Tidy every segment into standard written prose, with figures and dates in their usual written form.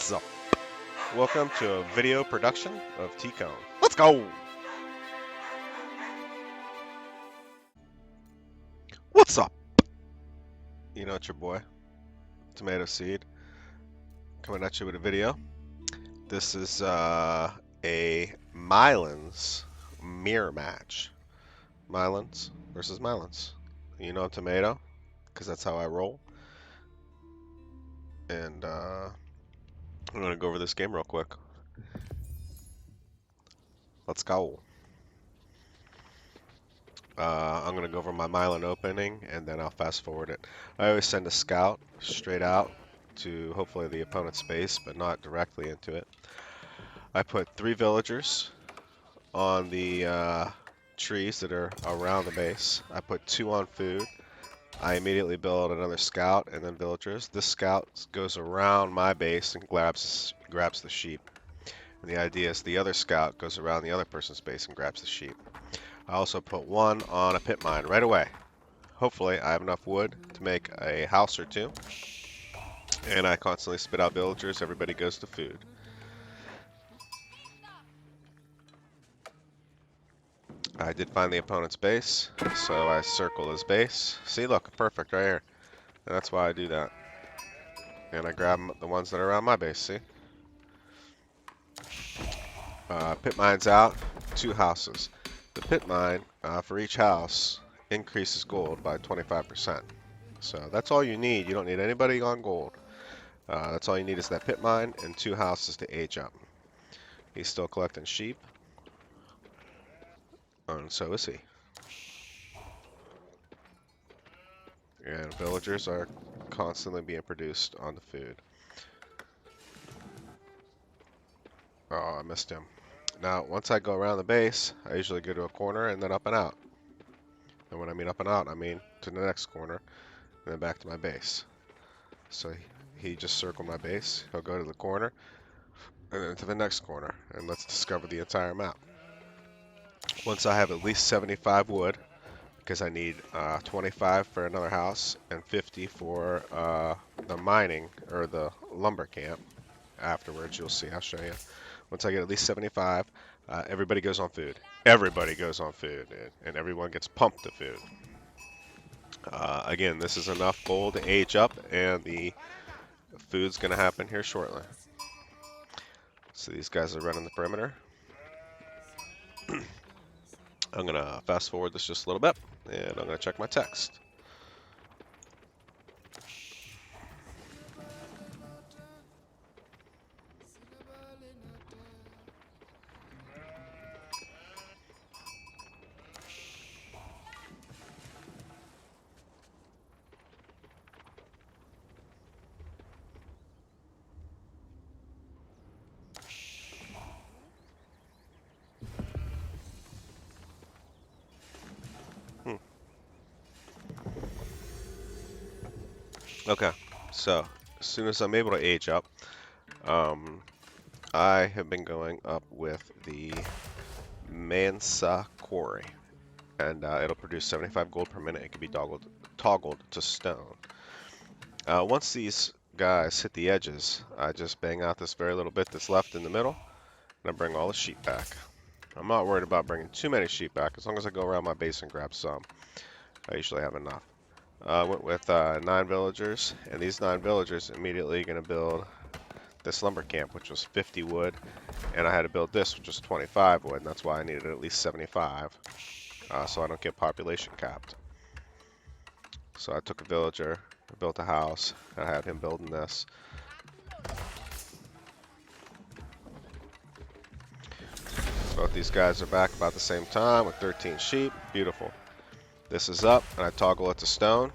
What's up? Welcome to a video production of T-Cone. Let's go! What's up? You know it's your boy, Tomato Seed, coming at you with a video. This is a Malians mirror match. Malians versus Malians. You know I'm Tomato, because that's how I roll. And I'm going to go over this game real quick. Let's go. I'm going to go over my Milan opening, and then I'll fast forward it. I always send a scout straight out to hopefully the opponent's base, but not directly into it. I put 3 villagers on the trees that are around the base. I put 2 on food. I immediately build another scout and then villagers. This scout goes around my base and grabs the sheep. And the idea is the other scout goes around the other person's base and grabs the sheep. I also put 1 on a pit mine right away. Hopefully I have enough wood to make a house or 2. And I constantly spit out villagers. Everybody goes to food. I did find the opponent's base, so I circle his base. See, look, perfect right here. And that's why I do that. And I grab the ones that are around my base, see? Pit mine's out, 2 houses. The pit mine, for each house, increases gold by 25%. So that's all you need. You don't need anybody on gold. That's all you need is that pit mine and 2 houses to age up. He's still collecting sheep. And so is he. And villagers are constantly being produced on the food. Oh, I missed him. Now, once I go around the base, I usually go to a corner and then up and out. And when I mean up and out, I mean to the next corner and then back to my base. So he just circled my base. He'll go to the corner and then to the next corner. And let's discover the entire map. Once I have at least 75 wood, because I need 25 for another house and 50 for the mining or the lumber camp. Afterwards, you'll see. I'll show you. Once I get at least 75, everybody goes on food. Everybody goes on food, and everyone gets pumped to food. Again, this is enough gold to age up, and the food's going to happen here shortly. So these guys are running the perimeter. I'm going to fast forward this just a little bit, and I'm going to check my text. Okay, so as soon as I'm able to age up, I have been going up with the Mansa Quarry, and it'll produce 75 gold per minute. It can be toggled to stone. Once these guys hit the edges, I just bang out this very little bit that's left in the middle, and I bring all the sheep back. I'm not worried about bringing too many sheep back. As long as I go around my base and grab some, I usually have enough. I went with 9 villagers, and these 9 villagers immediately going to build this lumber camp, which was 50 wood, and I had to build this, which was 25 wood, and that's why I needed at least 75, so I don't get population capped. So I took a villager, built a house, and I had him building this. Both these guys are back about the same time with 13 sheep. Beautiful. This is up, and I toggle it to stone.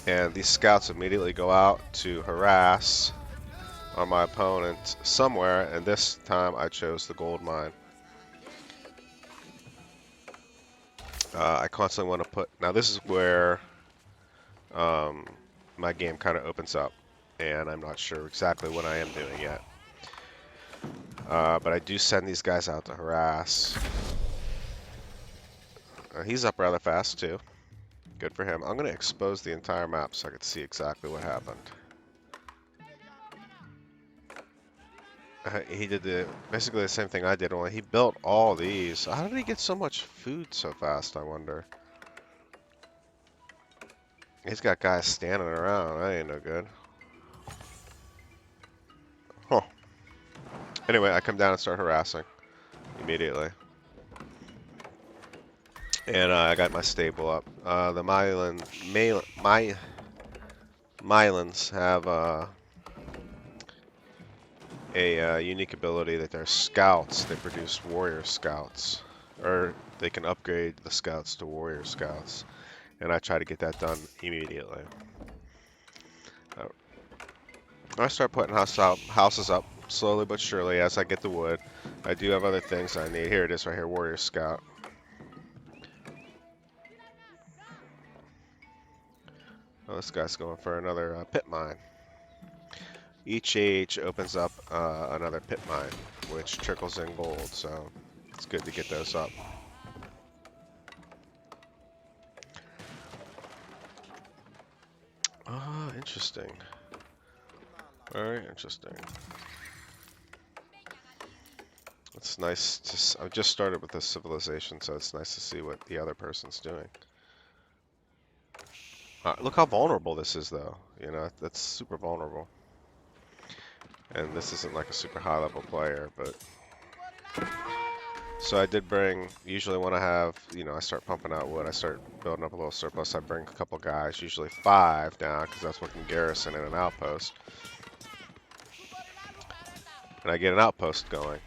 And these scouts immediately go out to harass on my opponent somewhere, and this time I chose the gold mine. I constantly want to put... Now this is where my game kind of opens up, and I'm not sure exactly what I am doing yet. But I do send these guys out to harass. He's up rather fast too. Good for him. I'm going to expose the entire map so I can see exactly what happened. He did basically the same thing I did. Only he built all these. How did he get so much food so fast? I wonder. He's got guys standing around. That ain't no good. Huh. Anyway, I come down and start harassing immediately, and I got my stable up. The Malians have a unique ability that they're scouts. They produce warrior scouts, or they can upgrade the scouts to warrior scouts, and I try to get that done immediately. I start putting houses up slowly but surely as I get the wood. I do have other things I need. Here it is right here, warrior scout. Oh, this guy's going for another pit mine. Each age opens up another pit mine, which trickles in gold, so it's good to get those up. Ah, interesting. Very interesting. It's nice to. I've just started with this civilization, so it's nice to see what the other person's doing. Look how vulnerable this is, though. You know, that's super vulnerable. And this isn't like a super high level player, but. So I did bring, usually when I have, I start pumping out wood, I start building up a little surplus, I bring a couple guys, usually 5 down, because that's what can garrison in an outpost. And I get an outpost going,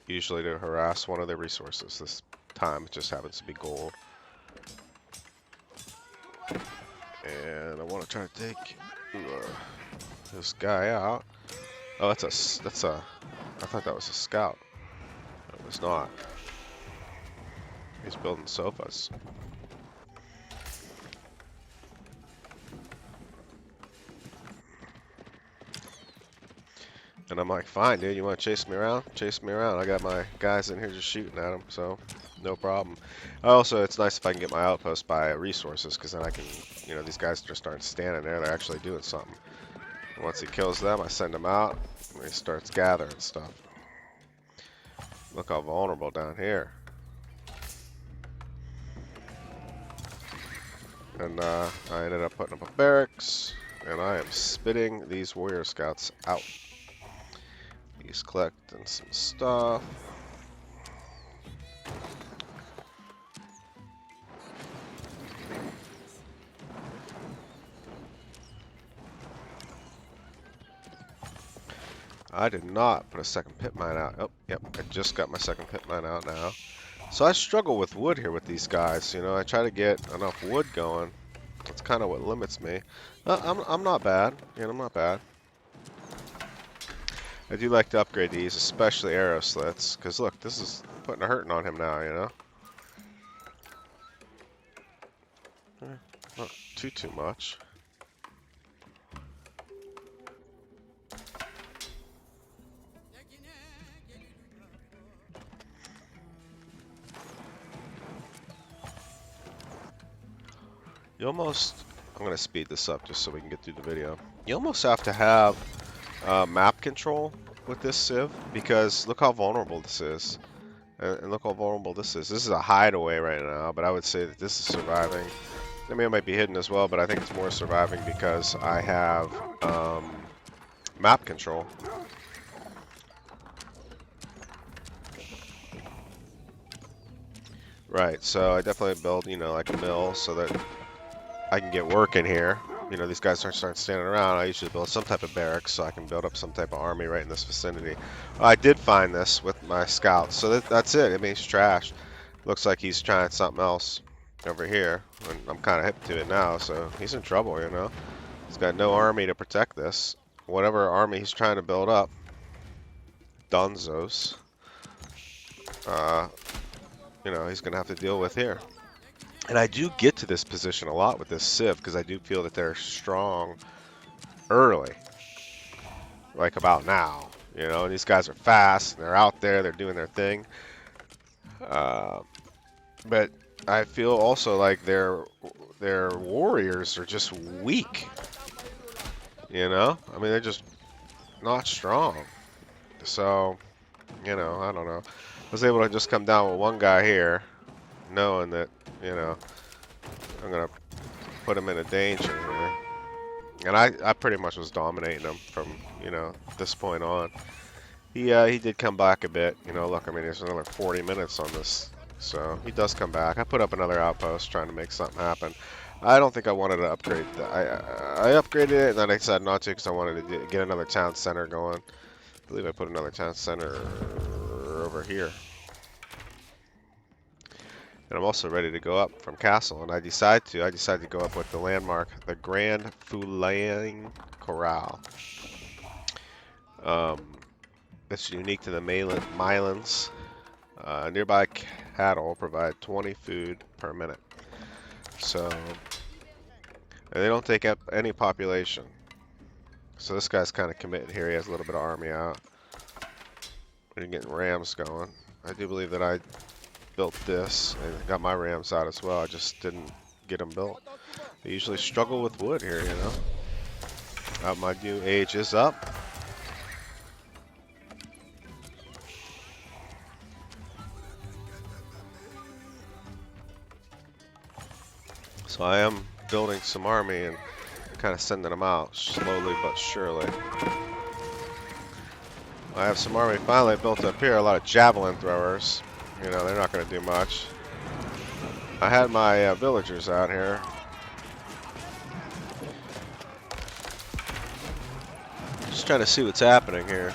usually to harass one of their resources. This time it just happens to be gold. And I want to try to take this guy out. Oh, I thought that was a scout. It was not. He's building sofas. And I'm like, fine, dude, you want to chase me around? Chase me around. I got my guys in here just shooting at him, so no problem. Also, it's nice if I can get my outpost by resources, because then I can, these guys just aren't standing there. They're actually doing something. And once he kills them, I send them out, and he starts gathering stuff. Look how vulnerable down here. And I ended up putting up a barracks, and I am spitting these warrior scouts out. He's collecting some stuff. I did not put a second pit mine out. Oh, yep, I just got my second pit mine out now. So I struggle with wood here with these guys. I try to get enough wood going. That's kind of what limits me. I'm not bad. I'm not bad. I do like to upgrade these, especially arrow slits, because look, this is putting a hurting on him now, Not too much. I'm going to speed this up just so we can get through the video. You almost have to have map control with this civ, because look how vulnerable this is. And look how vulnerable this is. This is a hideaway right now, but I would say that this is surviving. I mean, it might be hidden as well, but I think it's more surviving because I have map control. Right, so I definitely build, like a mill so that I can get work in here. These guys aren't starting standing around. I usually build some type of barracks so I can build up some type of army right in this vicinity. I did find this with my scouts, so that's it. I mean, he's trash. Looks like he's trying something else over here, and I'm kind of hip to it now, so he's in trouble, He's got no army to protect this. Whatever army he's trying to build up, Donzos, he's going to have to deal with here. And I do get to this position a lot with this civ, because I do feel that they're strong early. Like about now, and these guys are fast, and they're out there, they're doing their thing. But I feel also like their warriors are just weak. I mean, they're just not strong. So, you know, I don't know. I was able to just come down with one guy here, knowing that, you know, I'm gonna put him in a danger here. And I pretty much was dominating him from, you know, this point on. He did come back a bit. You know, look, I mean, there's another 40 minutes on this, so he does come back. I put up another outpost trying to make something happen. I don't think I wanted to upgrade. I upgraded it, and then I decided not to because I wanted to get another town center going. I believe I put another town center over here. And I'm also ready to go up from castle, and I decide to go up with the landmark, the Grand Fouling Corral. It's unique to the Malians. Nearby cattle provide 20 food per minute. So, and they don't take up any population. So this guy's kind of committed here. He has a little bit of army out. We're getting rams going. I do believe that I built this and got my rams out as well. I just didn't get them built. They usually struggle with wood here, you know. My new age is up. So I am building some army and kind of sending them out slowly but surely. I have some army finally built up here, a lot of javelin throwers. You know, they're not going to do much. I had my villagers out here. Just trying to see what's happening here.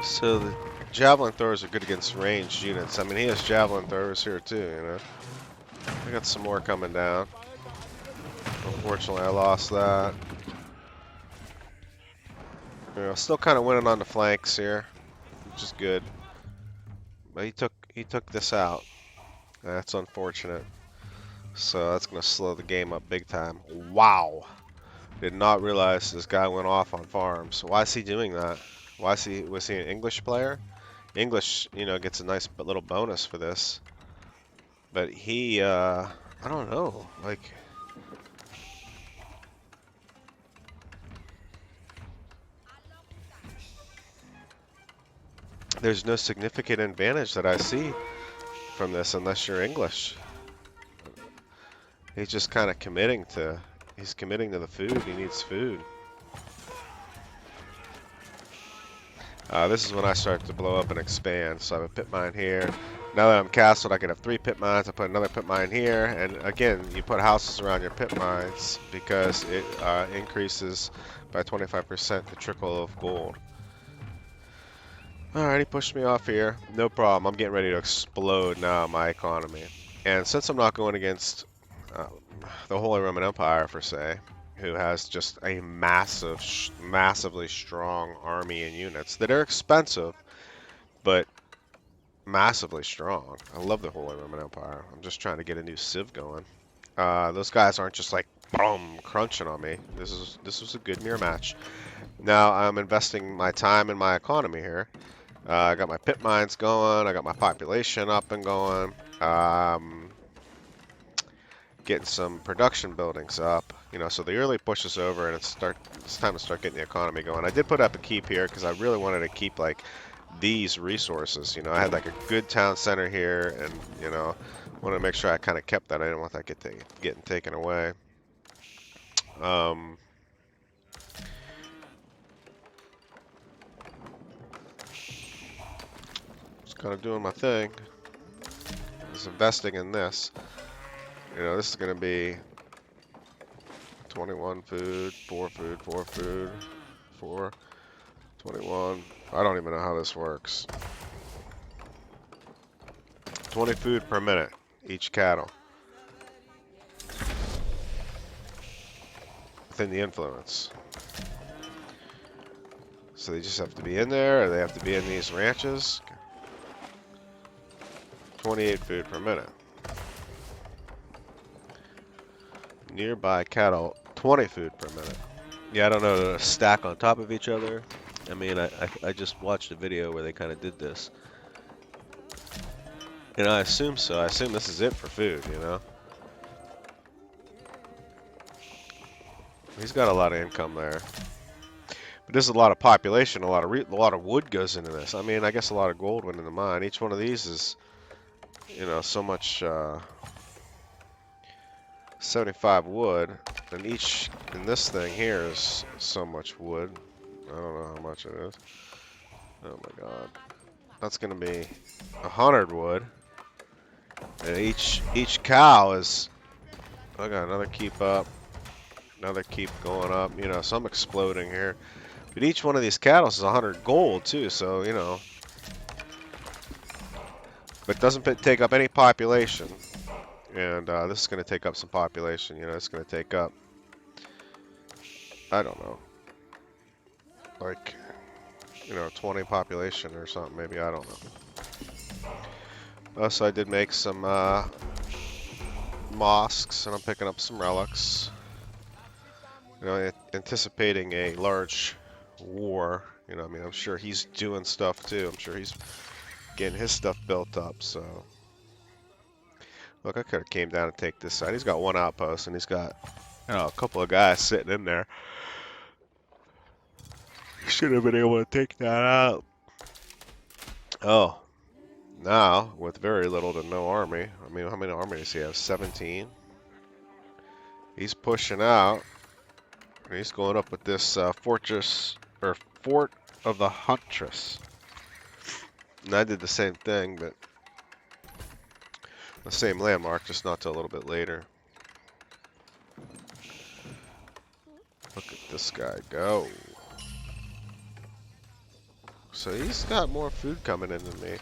So the javelin throwers are good against ranged units. I mean, he has javelin throwers here too, you know. I got some more coming down. Unfortunately, I lost that. You know, still kind of winning on the flanks here, which is good. But he took this out. That's unfortunate. So that's gonna slow the game up big time. Wow! Did not realize this guy went off on farms. Why is he doing that? Was he an English player? English, you know, gets a nice little bonus for this. But he, I don't know, like, there's no significant advantage that I see from this unless you're English. He's just kind of he's committing to the food. He needs food. This is when I start to blow up and expand. So I have a pit mine here. Now that I'm castled, I can have 3 pit mines. I put another pit mine here. And again, you put houses around your pit mines because it increases by 25% the trickle of gold. Alright, he pushed me off here. No problem. I'm getting ready to explode now my economy. And since I'm not going against the Holy Roman Empire, per se, who has just a massively strong army and units that are expensive, but massively strong. I love the Holy Roman Empire. I'm just trying to get a new civ going. Those guys aren't just like boom crunching on me. This was a good mirror match. Now I'm investing my time in my economy here. I got my pit mines going. I got my population up and going. Getting some production buildings up, you know, so the early push is over and it's time to start getting the economy going. I did put up a keep here because I really wanted to keep like these resources. You know, I had like a good town center here, and you know, wanted to make sure I kind of kept that. I didn't want that getting taken away. Just kind of doing my thing. I was investing in this. You know, this is going to be 21 food, 4 food, 4 food, 4, 21. I don't even know how this works. 20 food per minute, each cattle. Within the influence. So they just have to be in there, or they have to be in these ranches. 28 food per minute. Nearby cattle, 20 food per minute. Yeah, I don't know, to stack on top of each other. I mean, I just watched a video where they kind of did this. And I assume so. I assume this is it for food, you know? He's got a lot of income there. But there's a lot of population, a lot of wood goes into this. I mean, I guess a lot of gold went in the mine. Each one of these is, you know, so much, 75 wood. And each, in this thing here is so much wood. I don't know how much it is. Oh my god. That's gonna be 100 wood. And each cow is, I got another keep up. Another keep going up, you know, so I'm exploding here. But each one of these cattle is 100 gold too, so, you know. But doesn't take up any population. And this is going to take up some population, you know, it's going to take up, I don't know, like, you know, 20 population or something, maybe, I don't know. So I did make some mosques, and I'm picking up some relics. You know, anticipating a large war. You know, I mean, I'm sure he's doing stuff too. I'm sure he's getting his stuff built up. So, look, I could have came down and take this side. He's got one outpost, and he's got, you know, a couple of guys sitting in there. Should have been able to take that out. Oh, now with very little to no army. I mean, how many armies does he have? 17. He's pushing out. He's going up with this fortress or fort of the Huntress. And I did the same thing, but the same landmark, just not till a little bit later. Look at this guy go. So he's got more food coming in than me.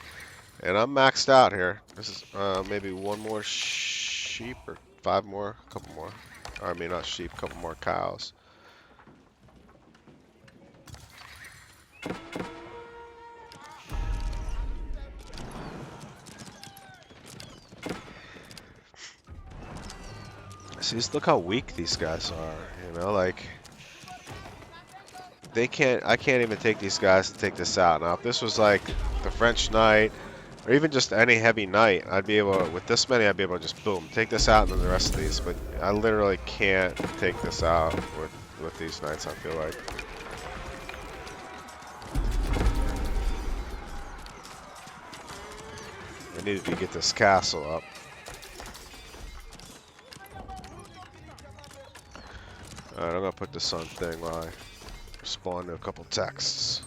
And I'm maxed out here. This is maybe one more sheep or 5 more, a couple more. I mean, not sheep, a couple more cows. See, look how weak these guys are, you know, like, I can't even take these guys and take this out. Now, if this was like the French Knight, or even just any heavy knight, I'd be able to, with this many, I'd be able to just, boom, take this out and then the rest of these, but I literally can't take this out with these knights, I feel like. I needed to get this castle up. Alright, I'm gonna put this on thing while I respond to a couple texts.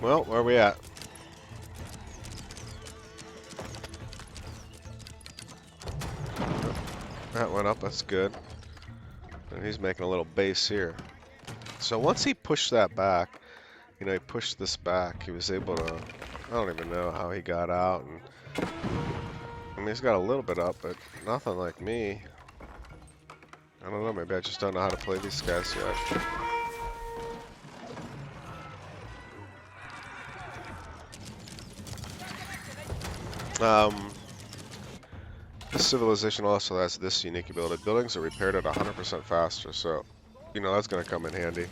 Well, where are we at? That went up, that's good. And he's making a little base here. So once he pushed that back, you know, he pushed this back, he was able to, I don't even know how he got out. And I mean, he's got a little bit up, but nothing like me. I don't know, maybe I just don't know how to play these guys yet. This civilization also has this unique ability. Buildings are repaired at 100% faster, so, you know, that's going to come in handy.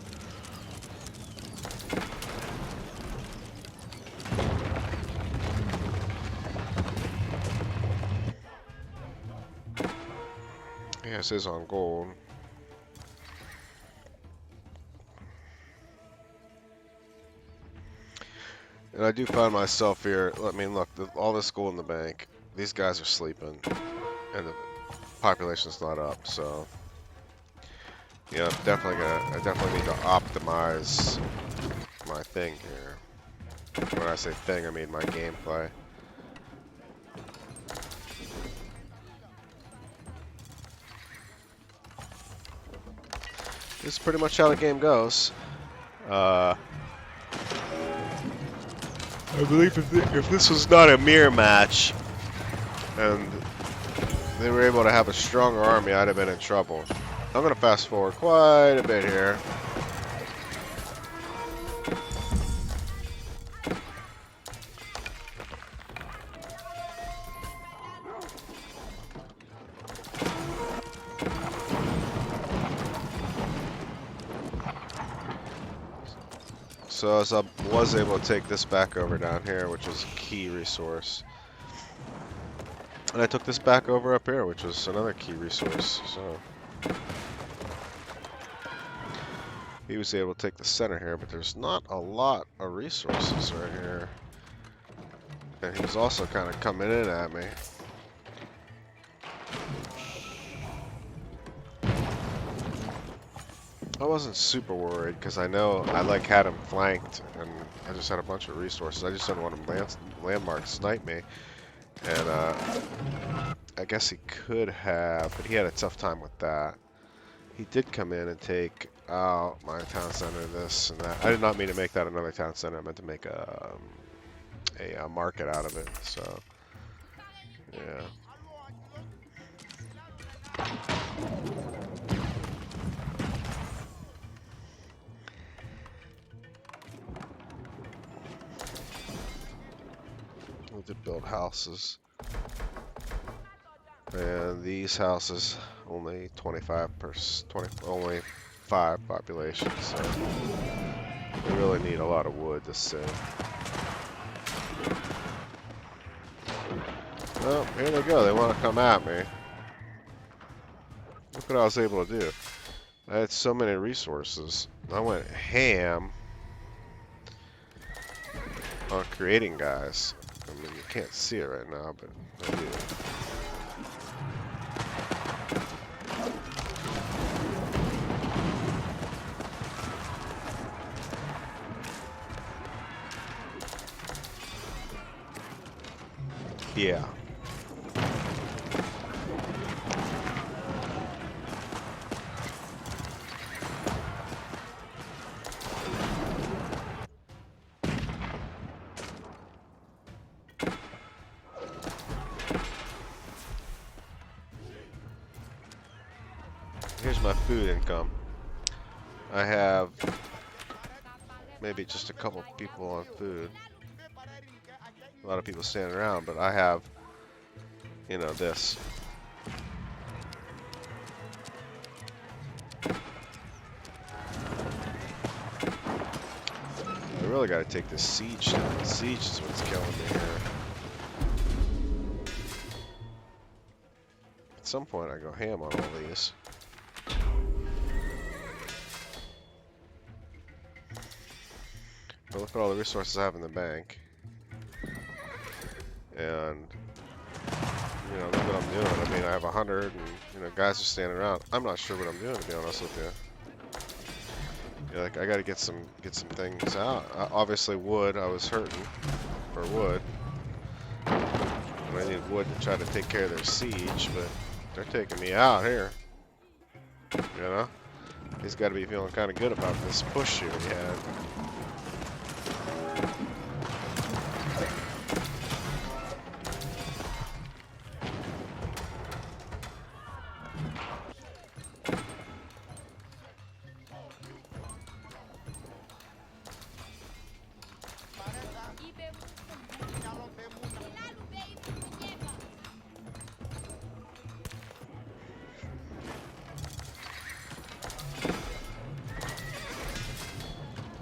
Yes, is on gold. And I do find myself here. I mean, look, all this gold in the bank. These guys are sleeping, and the population's not up. So, yeah, I definitely need to optimize my thing here. When I say thing, I mean my gameplay. This is pretty much how the game goes. I believe if this was not a mirror match, and they were able to have a stronger army, I'd have been in trouble. I'm going to fast forward quite a bit here. So as I was able to take this back over down here, which was a key resource. And I took this back over up here, which was another key resource. So he was able to take the center here, but there's not a lot of resources right here. And he was also kind of coming in at me. I wasn't super worried because I know I had him flanked, and I just had a bunch of resources. I just didn't want him landmark snipe me, and I guess he could have, but he had a tough time with that. He did come in and take out my town center, this and that. I did not mean to make that another town center. I meant to make a market out of it. So yeah. We did build houses, and these houses only only 5 population, so we really need a lot of wood to save. Well, here they go. They want to come at me. Look what I was able to do. I had so many resources. I went ham on creating guys. I mean, you can't see it right now, but I do. Yeah. Here's my food income. I have maybe just a couple people on food. A lot of people standing around, but I have, you know, this. I really got to take this siege down. The siege is what's killing me here. At some point, I go ham on all these. But look at all the resources I have in the bank. And, you know, look what I'm doing. I mean, I have 100, and, you know, guys are standing around. I'm not sure what I'm doing, to be honest with you. Yeah, like, I gotta get some things out. Obviously, wood. I was hurting for wood. And I need wood to try to take care of their siege, but they're taking me out here. You know? He's got to be feeling kind of good about this push here he had.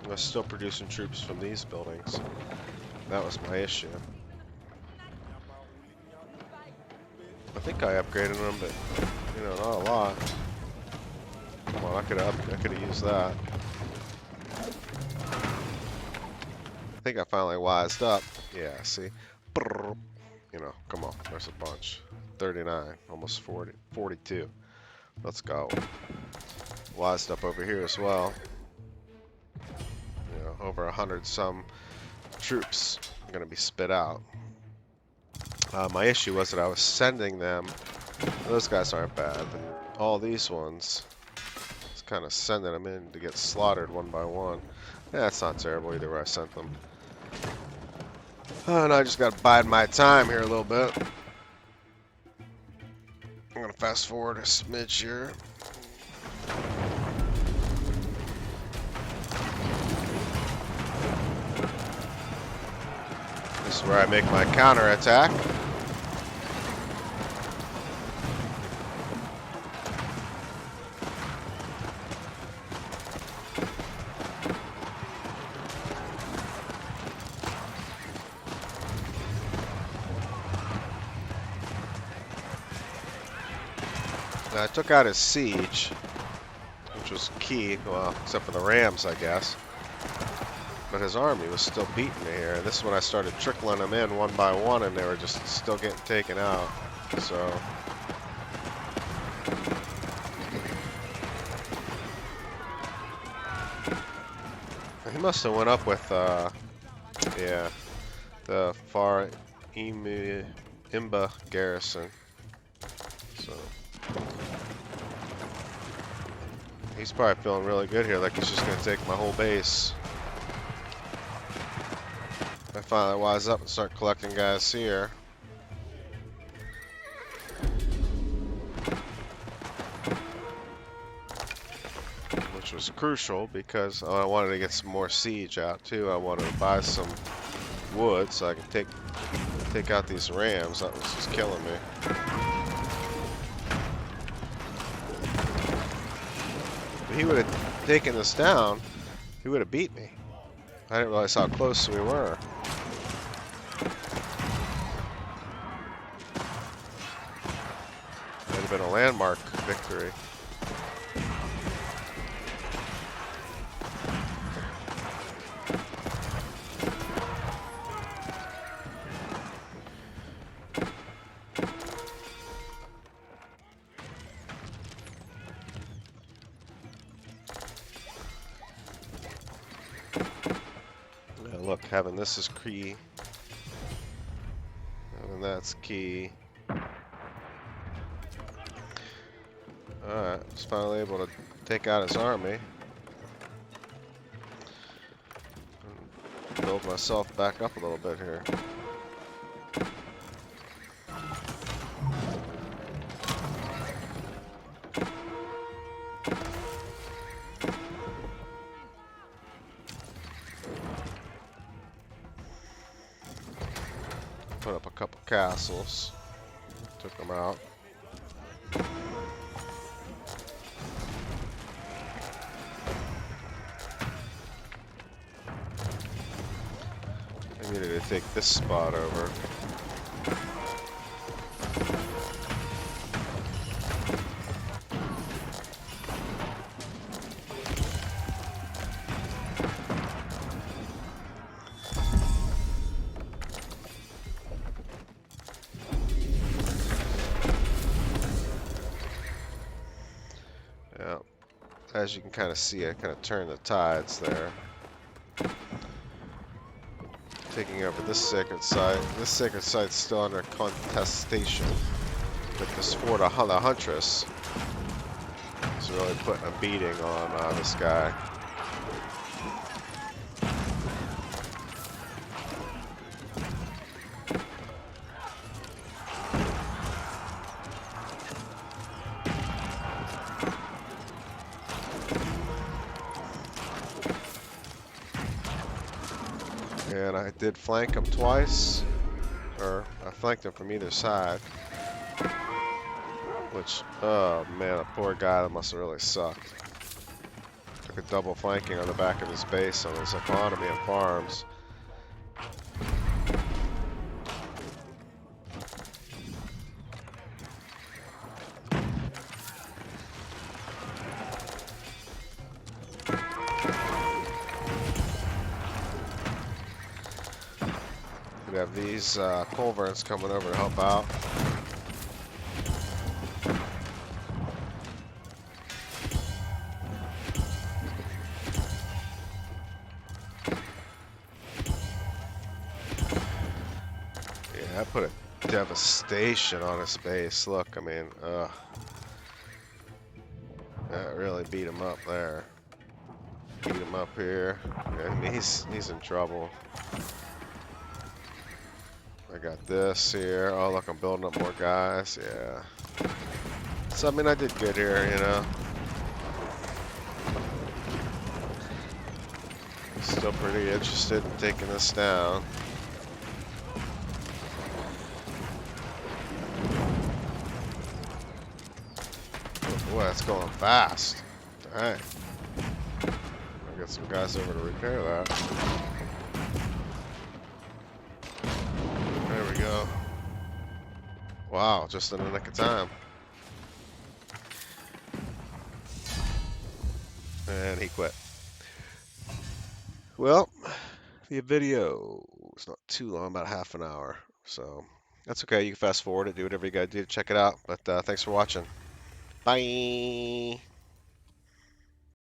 I was still producing troops from these buildings. That was my issue. I think I upgraded them, but you know, not a lot. Come on, I could have used that. I think I finally wised up. Yeah, see? Brrr. You know, come on, there's a bunch. 39, almost 40, 42. Let's go. Wised up over here as well. You know, over 100 some troops are going to be spit out. My issue was that I was sending them. Those guys aren't bad, but all these ones, it's kind of sending them in to get slaughtered one by one. Yeah, that's not terrible either where I sent them. And I just got to bide my time here a little bit. I'm going to fast forward a smidge here. This is where I make my counterattack. I took out his siege, which was key, well, except for the Rams, I guess. But his army was still beating me here, and this is when I started trickling them in one by one, and they were just still getting taken out. So he must have went up with, yeah, the Far Imba garrison. So he's probably feeling really good here, like he's just going to take my whole base. I finally wise up and start collecting guys here. Which was crucial because I wanted to get some more siege out too. I wanted to buy some wood so I could take out these Rams. That was just killing me. If he would have taken this down, he would have beat me. I didn't realize how close we were. It would have been a landmark victory. Look, having this is key. Having that's key. Alright, was finally able to take out his army. Build myself back up a little bit here. Put up a couple castles. Took them out. I needed to take this spot over. Yeah, as you can kind of see, I kind of turned the tides there. Taking over this sacred site. This sacred site's still under contestation. But this fort of the Huntress is really putting a beating on this guy. And I did flank him twice, or I flanked him from either side. Which, oh man, that poor guy, that must have really sucked. Took a double flanking on the back of his base on his economy and farms. these culverins coming over to help out. Yeah, I put a devastation on his base. Look, I mean, that really beat him up there. Beat him up here. Yeah, I mean, he's in trouble. I got this here. Oh, look, I'm building up more guys. Yeah. So, I mean, I did good here, you know. Still pretty interested in taking this down. Oh, boy, that's going fast. Dang. I got some guys over to repair that. There we go. Wow, just in the nick of time. And he quit. Well, the video is not too long, about half an hour. So that's okay. You can fast forward it, do whatever you gotta do to check it out. But thanks for watching. Bye.